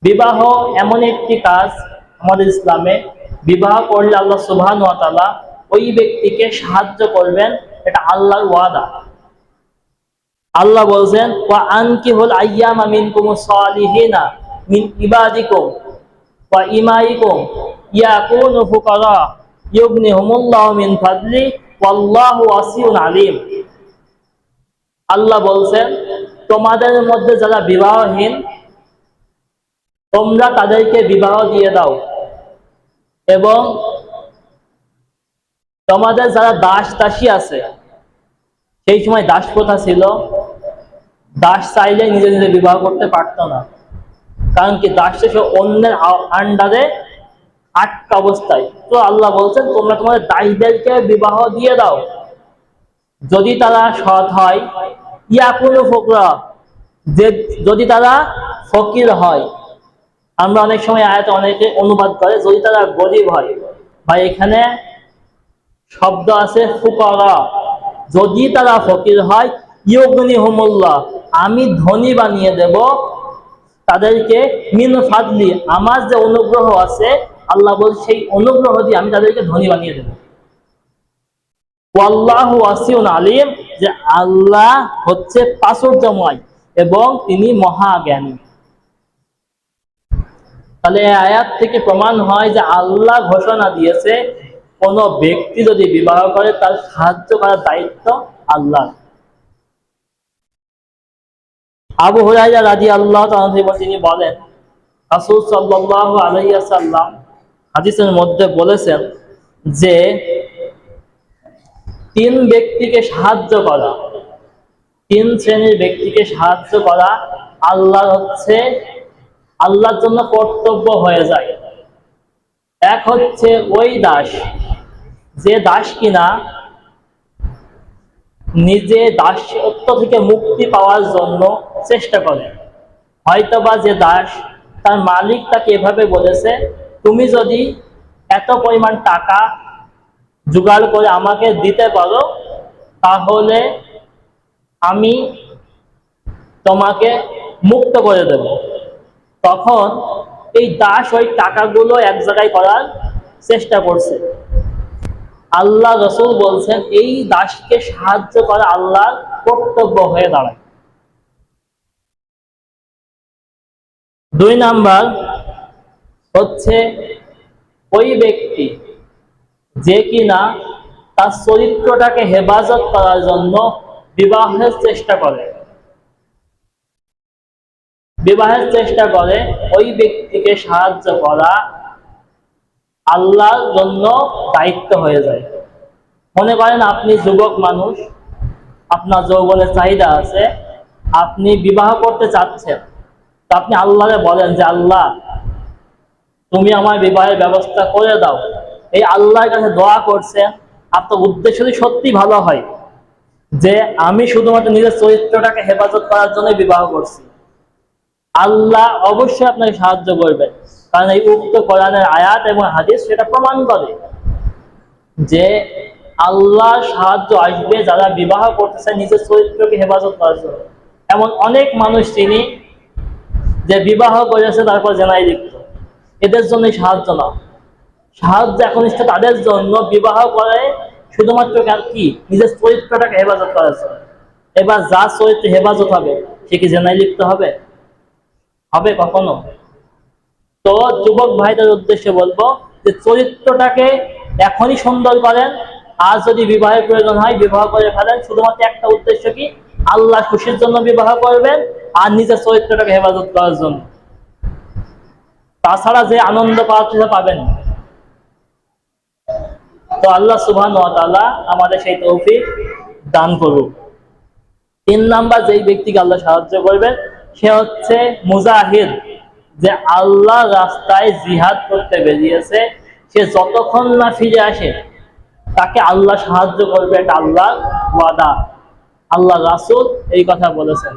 বিবাহ এমন একটি কাজ আমাদের ইসলামে, বিবাহ করলে আল্লাহ সুবহানাহু ওয়া তাআলা ওই ব্যক্তিকে সাহায্য করবেন, এটা আল্লাহর ওয়াদা। আল্লাহ বলছেন, ওয়া আনকিহুল আইয়ামা মিনকুমুস সালিহিনা মিন ইবাদিকুম ওয়া ইমাইকুম ইয়াকুনু ফুকারা ইউগনিহুমুল্লাহু মিন ফাদলি ওয়াল্লাহু ওয়াসিউন আলিম। আল্লাহ বলছেন, তোমাদের মধ্যে যারা বিবাহহীন তোমরা তাদেরকে বিবাহ দিয়ে দাও, এবং তোমাদের যারা দাস দাসী আছে, সেই সময় দাস প্রথা ছিল, দাস চাইলে নিজে নিজে বিবাহ করতে পারতো না, কারণ কি দাস সে অন্যের আন্ডারে আটকা অবস্থায়। তো আল্লাহ বলছেন, তোমরা তোমাদের দাসদেরকে বিবাহ দিয়ে দাও যদি তারা সৎ হয়, ইয়াকুনু ফুকরা, যে যদি তারা ফকির হয়। আমরা অনেক সময় আয়াতে অনেকে অনুবাদ করে যদি তারা গরিব হয়, ভাই এখানে শব্দ আছে ফুকারা, যদি তারা ফকির হয়, ইউগনিহুমুল্লাহ, আমি ধনী বানিয়ে দেব তাদেরকে, মিন ফাদলি, আমার যে অনুগ্রহ আছে, আল্লাহ বলছে সেই অনুগ্রহ দিয়ে আমি তাদেরকে ধনী বানিয়ে দেব। ওয়াল্লাহু ওয়াসিউন আলিম, যে আল্লাহ হচ্ছে প্রাচুর্যময় এবং তিনি মহাজ্ঞানী। তাহলে এই আয়াত থেকে প্রমাণ হয় যে আল্লাহ ঘোষণা দিয়েছে কোন ব্যক্তি যদি বিবাহ করে তার সাহায্য করার দায়িত্ব আল্লাহ। আবু হুরায়রা রাদিয়াল্লাহু তাআলা তিনি বলেন, রাসূল সাল্লাল্লাহু আলাইহি ওয়াসাল্লাম হাদিসের মধ্যে বলেছেন যে তিন ব্যক্তিকে সাহায্য করা, তিন শ্রেণীর ব্যক্তিকে সাহায্য করা আল্লাহর জন্য কর্তব্য হয়ে যায়। এক হচ্ছে ওই দাস, যে দাস কিনা নিজে দাসত্ব থেকে মুক্তি পাওয়ার জন্য চেষ্টা করে। হয়তোবা যে দাস, তার মালিক তাকে এভাবে বলেছে, তুমি যদি এত পরিমাণ টাকা জোগাড় করে আমাকে দিতে পারো তাহলে আমি তোমাকে মুক্ত করে দেব। তখন এই দাস ওই টাকাগুলো এক জায়গায় করার চেষ্টা করছে। আল্লাহ রাসূল বলছেন এই দাসকে সাহায্য করা আল্লাহর কর্তব্য হয়ে দাঁড়ায়। দুই নাম্বার হচ্ছে ওই ব্যক্তি যে কিনা তার চরিত্রটাকে হেফাজত করার জন্য বিবাহের চেষ্টা করে, ওই ব্যক্তিকে সাহায্য করা আল্লাহর জন্য দায়িত্ব হয়ে যায়। মনে করেন আপনি যুবক মানুষ, আপনার যৌবনের চাহিদা আছে, আপনি বিবাহ করতে চাচ্ছেন, তো আপনি আল্লাহরে বলেন যে আল্লাহ তুমি আমার বিবাহের ব্যবস্থা করে দাও। এই আল্লাহর কাছে দোয়া করছেন, আপনার উদ্দেশ্য যদি সত্যি ভালো হয় যে আমি শুধুমাত্র নিজের চরিত্রটাকে হেফাজত করার জন্য বিবাহ করছি, আল্লাহ অবশ্যই আপনাকে সাহায্য করবেন। কারণ এই উক্ত কোরআনের আয়াত এবং হাদিস সেটা প্রমাণ করে যে আল্লাহ সাহায্য আসবে যারা বিবাহ করতেছে নিজের চরিত্রকে হেফাজত করার জন্য। এমন অনেক মানুষ চিনি যে বিবাহ করেছে তারপর জেনায় লিপ্ত, এদের জন্যই সাহায্য না। সাহায্য একনিষ্ঠ তাদের জন্য বিবাহ করে শুধুমাত্র কি নিজের চরিত্রটাকে হেফাজত করার জন্য। এবার যার চরিত্র হেফাজত হবে সে কি জেনায় লিপ্ত হবে? হবে কখনো? তো যুবক ভাইদের উদ্দেশ্যে বলবো যে চরিত্রটাকে এখনই সুন্দর করেন, আর যদি বিবাহের প্রয়োজন হয় বিবাহ করে ফেলেন। শুধুমাত্র একটা উদ্দেশ্য কি, আল্লাহ খুশির জন্য বিবাহ করবেন আর নিজের চরিত্রটাকে হেফাজত করার জন্য। তাছাড়া যে আনন্দ পাবেন। তো আল্লাহ সুবহানাহু ওয়া তাআলা আমাদের সেই তৌফিক দান করুক। তিন নাম্বার যেই ব্যক্তিকে আল্লাহ সাহায্য করবেন সে হচ্ছে মুজাহিদ, যে আল্লাহ রাস্তায় জিহাদ করতে বেরিয়েছে, সে যতক্ষণ না ফিরে আসে তাকে আল্লাহ সাহায্য করবে, এটা আল্লাহর ওয়াদা। আল্লাহ রাসূল এই কথা বলেছেন।